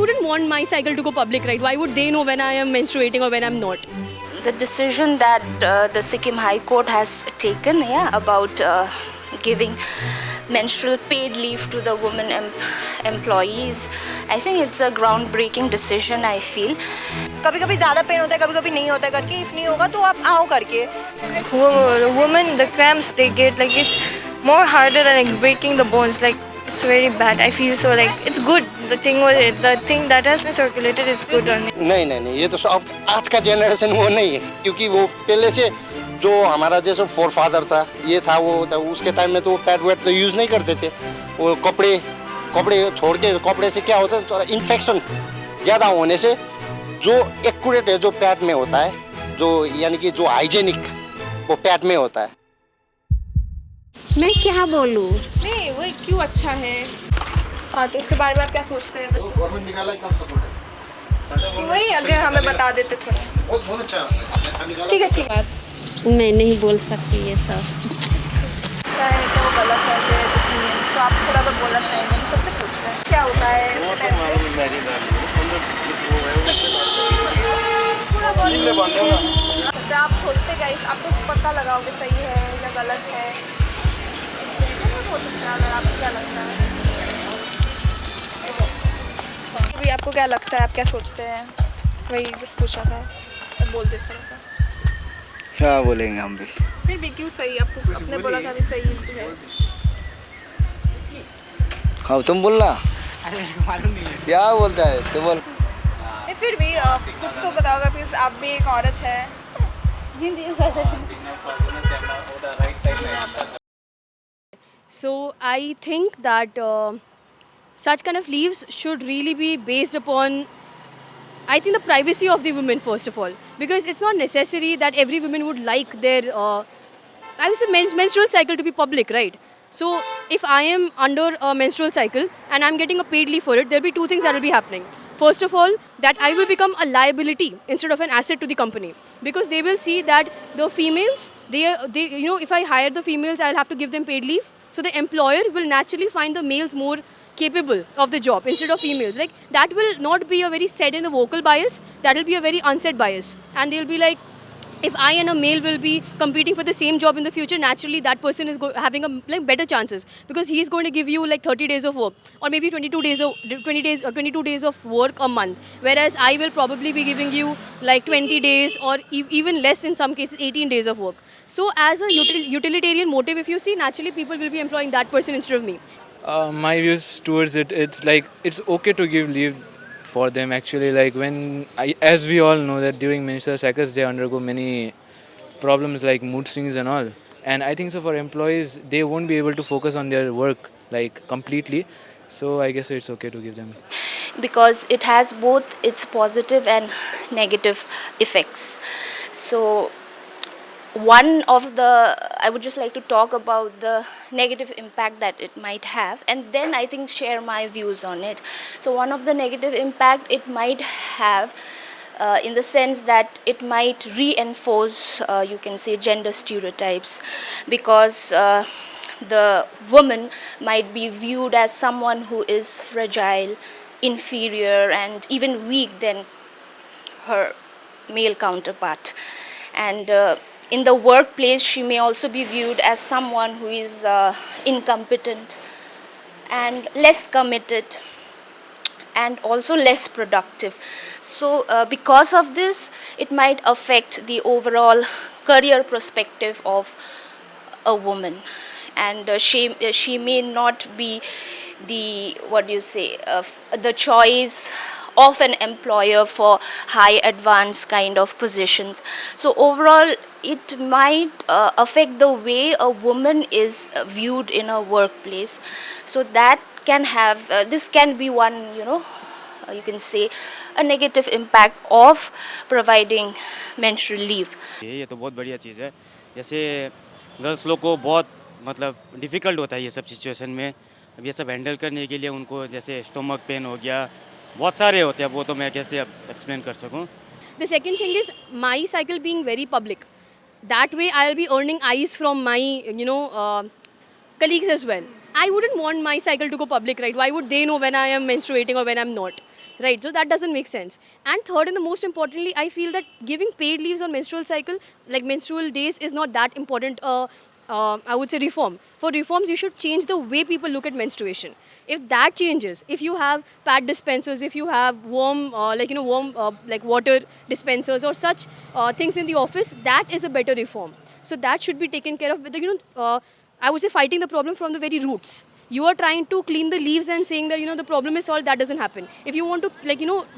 wouldn't want my cycle to go public, right? Why would they know when I am menstruating or when I'm not? The decision that the Sikkim High Court has taken, about giving menstrual paid leave to the women employees, I think it's a groundbreaking decision, I feel. कभी कभी ज़्यादा pen होता है, कभी कभी नहीं होता है करके, इफ़ नहीं होगा तो आप आओ करके. Women, the cramps they get, like it's more harder than like breaking the bones. Like it's very bad. I feel so like it's good. The thing that has been circulated is good on it. नहीं, ये तो अब आज का generation वो नहीं है, क्योंकि वो पहले से जो हमारा जैसे फोर फादर था, ये था वो था, उसके टाइम में तो वो पैड वेड तो यूज़ नहीं करते थे. वो कपड़े छोड़ के, कपड़े से क्या होता है, थोड़ा इन्फेक्शन ज़्यादा होने से जो एक्यूरेट है, जो पैड में होता है, जो यानी कि जो हाइजेनिक वो पैड में होता है. मैं क्या बोलूँ? नहीं, वो क्यों अच्छा है? हाँ, तो इसके बारे में आप क्या सोचते हैं? बस गवर्नमेंट निकाला एकदम सपोर्ट है कि वही अगर हमें बता देते थोड़ा. बहुत अच्छा निकाला. ठीक है, ठीक है. मैं नहीं बोल सकती ये सब. अच्छा है तो गलत है तो आप थोड़ा तो बोलना चाहेंगे, सबसे पूछ रहे हैं क्या होता है इसके टाइम पे. आप सोचते गाइस, आपको पता लगाओ कि सही है या गलत है, इसमें तो बोल सकते हैं. अगर आपको क्या लगता है, अभी आपको क्या लगता है, आप क्या सोचते हैं? वही बस पूछा था, तो बोल दे थोड़ा सा. क्या बोलेंगे हम भी. फिर भी क्यों सही, आपको आपने बोला था भी सही है. हाँ तुम बोलना. क्या बोलता है तो बोल. नहीं, फिर भी कुछ तो बताओगे प्लीज. आप भी एक औरत है. So I think that such kind of leaves should really be based upon, I think, the privacy of the women first of all, because it's not necessary that every woman would like their I would say menstrual cycle to be public, right? So if I am under a menstrual cycle and I'm getting a paid leave for it, there'll be two things that will be happening. First of all, that I will become a liability instead of an asset to the company, because they will see that the females, they if I hire the females, I'll have to give them paid leave. So the employer will naturally find the males more capable of the job instead of females. Like, that will not be a very said and a vocal bias, that will be a very unsaid bias. And they'll be like, if I and a male will be competing for the same job in the future, naturally that person is having better chances, because he's going to give you like 30 days of work, or maybe 22 days or 22 days of work a month, whereas I will probably be giving you like 20 days or even less, in some cases 18 days of work. So as a utilitarian motive, if you see, naturally people will be employing that person instead of me. My views towards it, it's like it's okay to give leave for them actually. Like as we all know that during menstrual cycles they undergo many problems like mood swings and all. And I think so for employees, they won't be able to focus on their work like completely. So I guess it's okay to give them. Because it has both its positive and negative effects. So I would just like to talk about the negative impact that it might have, and then I think share my views on it. So one of the negative impact it might have, in the sense that it might reinforce, you can say, gender stereotypes, because the woman might be viewed as someone who is fragile, inferior, and even weak than her male counterpart. And in the workplace, she may also be viewed as someone who is incompetent and less committed and also less productive. So because of this, it might affect the overall career perspective of a woman, and she may not be the choice of an employer for high advanced kind of positions. So overall, it might affect the way a woman is viewed in a workplace. So that can have, this can be one, you can say, a negative impact of providing menstrual leave. ये तो बहुत बढ़िया चीज़ है. जैसे girls लोग को बहुत मतलब डिफ़िकल्ट होता है ये सब सिचुएशन में. अब ये सब हैंडल करने के लिए उनको जैसे स्टोमक पेन हो गया, बहुत सारे होते हैं, वो तो मैं कैसे एक्सप्लेन कर सकूं. The second thing is my cycle being very public. That way I'll be earning eyes from my colleagues as well. I wouldn't want my cycle to go public, right? Why would they know when I am menstruating or when I'm not? Right, so that doesn't make sense. And third, and the most importantly, I feel that giving paid leaves on menstrual cycle, like menstrual days, is not that important. I would say reform. For reforms, you should change the way people look at menstruation. If that changes, if you have pad dispensers, if you have warm, warm like water dispensers or such things in the office, that is a better reform. So that should be taken care of with I would say fighting the problem from the very roots. You are trying to clean the leaves and saying that the problem is solved. That doesn't happen. If you want to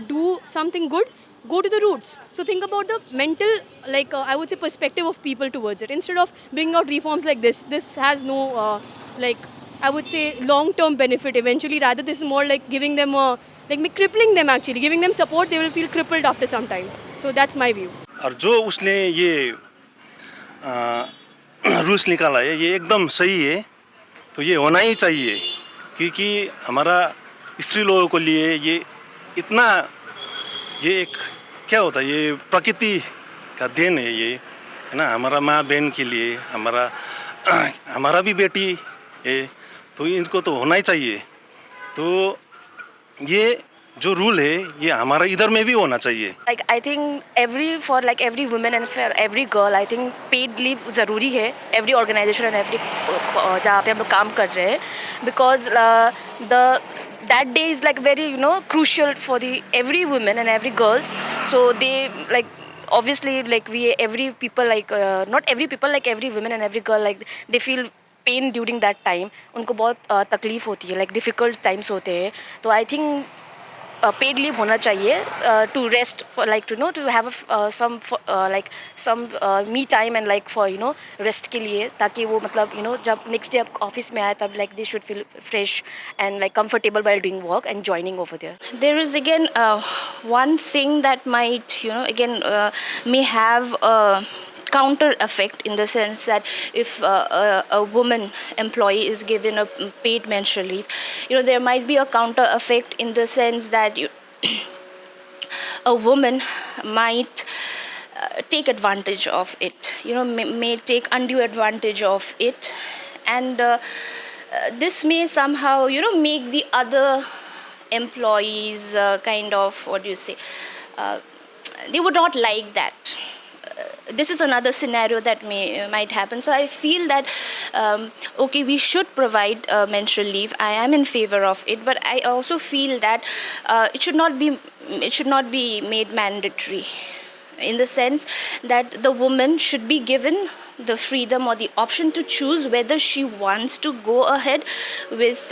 do something good, go to the roots. So think about the mental I would say perspective of people towards it instead of bringing out reforms like this. This has no I would say long term benefit eventually. Rather, this is more like giving them crippling them, actually giving them support. They will feel crippled after some time. So that's my view. और जो उसने ये rules निकाला है ये एकदम सही है, तो ये होना ही चाहिए, क्योंकि हमारा स्त्री लोगों के लिए ये इतना ये एक क्या होता है, ये प्रकृति का देन है, ये है ना, हमारा माँ बहन के लिए हमारा भी बेटी है, तो इनको तो होना ही चाहिए। तो ये जो रूल है ये हमारा इधर में भी होना चाहिए। Like I think for every woman and for every girl, I think paid leave ज़रूरी है, every organization and every जहाँ पे हम लोग काम कर रहे हैं, because that day is like very crucial for the every woman and every girls. So they obviously every people not every people, like every woman and every girl, like they feel pain during that time. उनको बहुत तकलीफ होती है, like difficult times होते हैं. तो I think paid leave होना चाहिए to rest, for to have some me time and for rest के लिए, ताकि वो जब next day office में आए तब they should feel fresh and comfortable while doing work and joining over there. There is again one thing that might may have a counter effect, in the sense that if a woman employee is given a paid menstrual leave, there might be a counter effect, in the sense that a woman might take advantage of it, may take undue advantage of it, and this may somehow make the other employees they would not like that. This is another scenario that might happen. So I feel that okay, we should provide menstrual leave. I am in favor of it, but I also feel that it should not be made mandatory, in the sense that the woman should be given the freedom or the option to choose whether she wants to go ahead with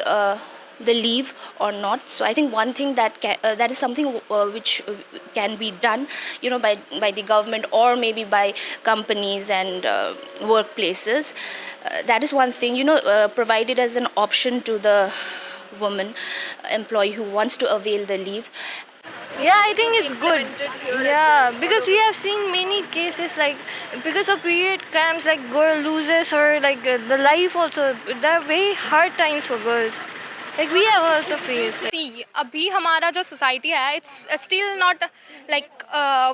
the leave or not. So I think one thing that is something which can be done, by the government or maybe by companies and workplaces. That is one thing, provided as an option to the woman employee who wants to avail the leave. Yeah, I think it's good. Yeah, because we have seen many cases because of period cramps, girl loses her the life also. There are very hard times for girls. We have also faced. See, अभी हमारा जो society है, it's still not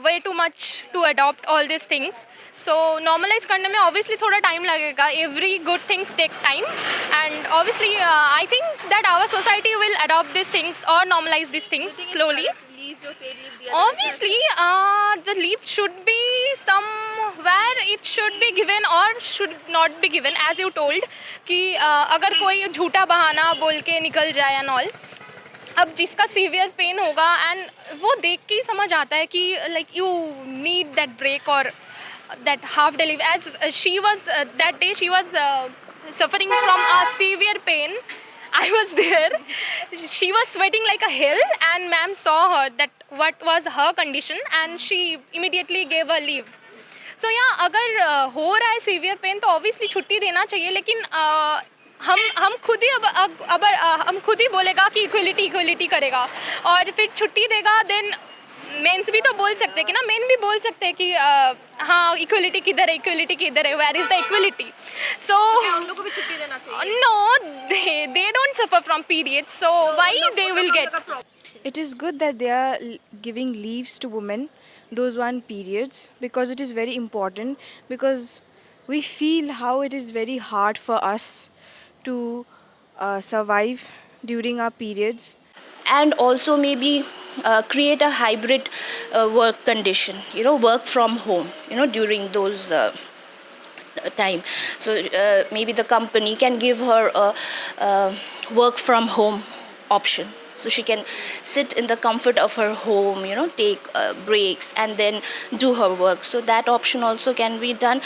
way too much to adopt all these things. So normalize करने में obviously थोड़ा time लगेगा. Every good things take time, and obviously I think that our society will adopt these things or normalize these things slowly. Obviously, the leave should be somewhere, it should be given or should not be given, as you told कि अगर कोई झूठा बहाना बोल के निकल जाए and all. अब जिसका severe pain होगा, and वो देख के ही समझ आता है कि you need that break or that half day leave. As she was that day, she was suffering from a severe pain. I was there. She was sweating like a hell, and ma'am saw her that what was her condition, and she immediately gave her leave. So yeah, अगर हो रहा है severe pain तो obviously छुट्टी देना चाहिए, लेकिन हम खुद ही हम खुद ही बोलेगा कि इक्वलिटी करेगा और फिर छुट्टी देगा, देन मेंस भी तो बोल सकते हैं कि मेन भी बोल सकते हैं कि हाँ इक्वलिटी किधर है, where is the equality. So उन लोगों को भी छुट्टी देना चाहिए. No, they don't suffer from periods, so why they will get. It is good that they are giving leaves to women, those one periods, because it is very important, because we feel how it is very hard for us to survive during our periods. And also maybe create a hybrid work condition, work from home, during those time. So maybe the company can give her a work from home option, so she can sit in the comfort of her home, take breaks and then do her work. So that option also can be done.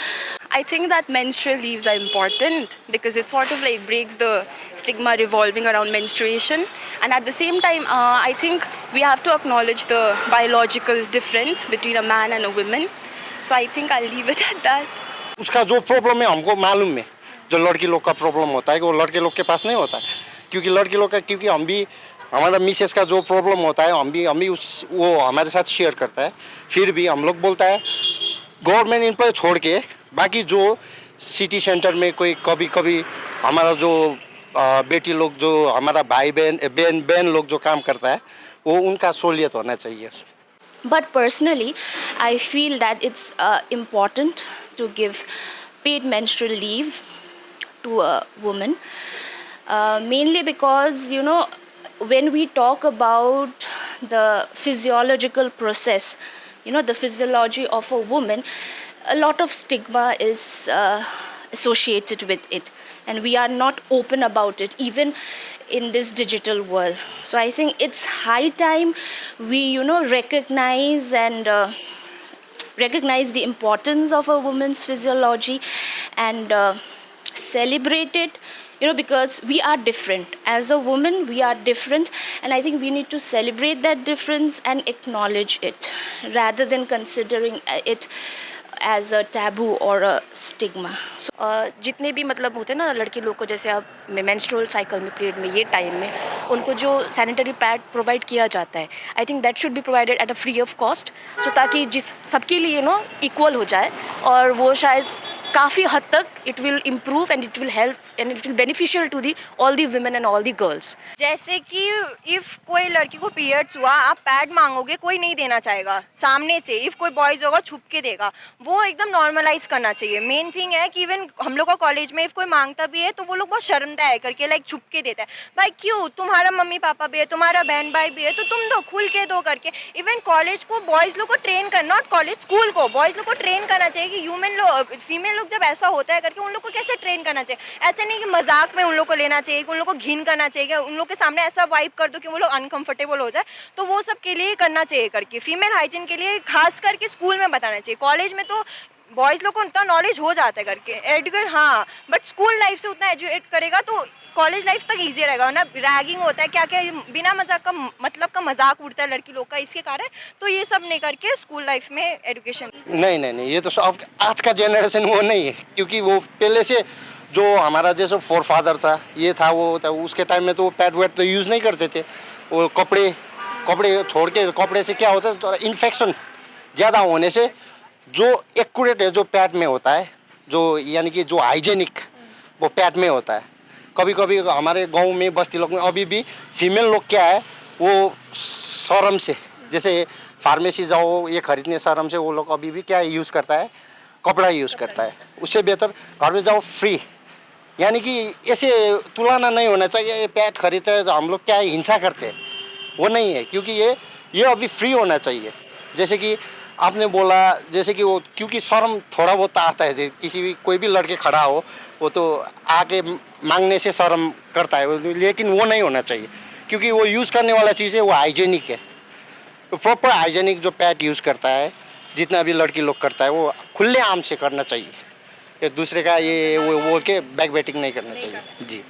I think that menstrual leaves are important because it sort of like breaks the stigma revolving around menstruation, and at the same time I think we have to acknowledge the biological difference between a man and a woman. So I think I'll leave it at that. उसका जो problem है हमको मालूम है, जो लड़की लोग का प्रॉब्लम होता है वो लड़के लोग के पास नहीं होता है, क्योंकि लड़के लोग का, क्योंकि हम भी हमारा मिसेस का जो प्रॉब्लम होता है हम भी उस वो हमारे साथ शेयर करता है, फिर भी हम लोग बोलता है गवर्नमेंट इन पर छोड़ के बाकी जो सिटी सेंटर में कोई कभी कभी हमारा जो बेटी लोग जो हमारा भाई बहन लोग जो काम करता है वो उनका सहूलियत होना चाहिए. But personally, I feel that it's important to give paid menstrual leave to a woman, mainly because, when we talk about the physiological process, the physiology of a woman, a lot of stigma is associated with it, and we are not open about it, even in this digital world. So I think it's high time we, recognize the importance of a woman's physiology and celebrate it, because we are different. As a woman, we are different, and I think we need to celebrate that difference and acknowledge it rather than considering it as a taboo or a stigma. जितने भी मतलब होते हैं ना लड़की लोग को, जैसे अब मेंस्ट्रुअल साइकिल में पीरियड में ये टाइम में उनको जो सैनिटरी पैड प्रोवाइड किया जाता है, I think that should be provided at a free of cost, so ताकि जिस सबके लिए इक्वल हो जाए, और वो शायद काफ़ी हद तक it will improve and it will help and it will beneficial to the all the women and all the girls. जैसे कि इफ़ कोई लड़की को पीरियड्स हुआ, आप पैड मांगोगे, कोई नहीं देना चाहेगा सामने से. इफ़ कोई बॉयज़ होगा छुप के देगा, वो एकदम नॉर्मलाइज करना चाहिए. मेन थिंग है कि इवन हम लोग का कॉलेज में इफ़ कोई मांगता भी है तो वो लोग बहुत शर्मदा है करके लाइक छुप के देता है. भाई क्यों, तुम्हारा मम्मी पापा भी है, तुम्हारा बहन भाई भी है, तो तुम दो, खुल के दो करके. इवन कॉलेज को बॉयज़ लोग को ट्रेन करना, नॉट कॉलेज, स्कूल को बॉयज़ लोग को ट्रेन करना चाहिए कि ह्यूमन लोग फीमेल लोग जब ऐसा होता है करके उन लोग को कैसे ट्रेन करना चाहिए. ऐसे नहीं कि मजाक में उन लोग को लेना चाहिए, कि उन लोग को घिन करना चाहिए, कि उन लोग के सामने ऐसा वाइब कर दो कि वो लोग अनकंफर्टेबल हो जाए. तो वो सब के लिए करना चाहिए करके, फीमेल हाइजीन के लिए खास करके स्कूल में बताना चाहिए. कॉलेज में तो बॉयज़ लोग को उतना नॉलेज हो जाता है करके एडुकेट, हाँ, बट स्कूल लाइफ से उतना एजुकेट करेगा तो कॉलेज लाइफ तक ईजी रहेगा ना. रैगिंग होता है, क्या क्या बिना मजाक का मतलब का मजाक उड़ता है लड़की लोग का, इसके कारण तो ये सब नहीं करके स्कूल लाइफ में एजुकेशन. नहीं, ये तो सब आज का जनरेशन वो नहीं है, क्योंकि वो पहले से जो हमारा जैसे फोर फादर था, ये था वो था, उसके टाइम में तो पैड वेड तो यूज़ नहीं करते थे. वो कपड़े छोड़ के, कपड़े से क्या होता है, तो इन्फेक्शन ज़्यादा होने से जो एक्यूरेट है जो पैड में होता है, जो यानी कि जो हाइजेनिक वो पैड में होता है. कभी कभी हमारे गांव में बस्ती लोग में अभी भी फीमेल लोग क्या है, वो शर्म से, जैसे फार्मेसी जाओ ये खरीदने शर्म से वो लोग अभी भी क्या यूज़ करता है, कपड़ा यूज़ करता है. उससे बेहतर घर में जाओ फ्री, यानी कि ऐसे तुलना नहीं होना चाहिए. ये पैड खरीदते हैं तो हम लोग क्या हिंसा करते हैं, वो नहीं है, क्योंकि ये अभी फ्री होना चाहिए. जैसे कि आपने बोला, जैसे कि वो क्योंकि शर्म थोड़ा बहुत आता है, किसी भी कोई भी लड़के खड़ा हो वो तो आके मांगने से शर्म करता है, लेकिन वो नहीं होना चाहिए, क्योंकि वो यूज़ करने वाला चीज़ है वो हाइजेनिक है. तो प्रॉपर हाइजेनिक जो पैड यूज़ करता है, जितना भी लड़की लोग करता है वो खुले आम से करना चाहिए. एक दूसरे का ये वो बोल के बैक बैटिंग नहीं करना चाहिए. जी.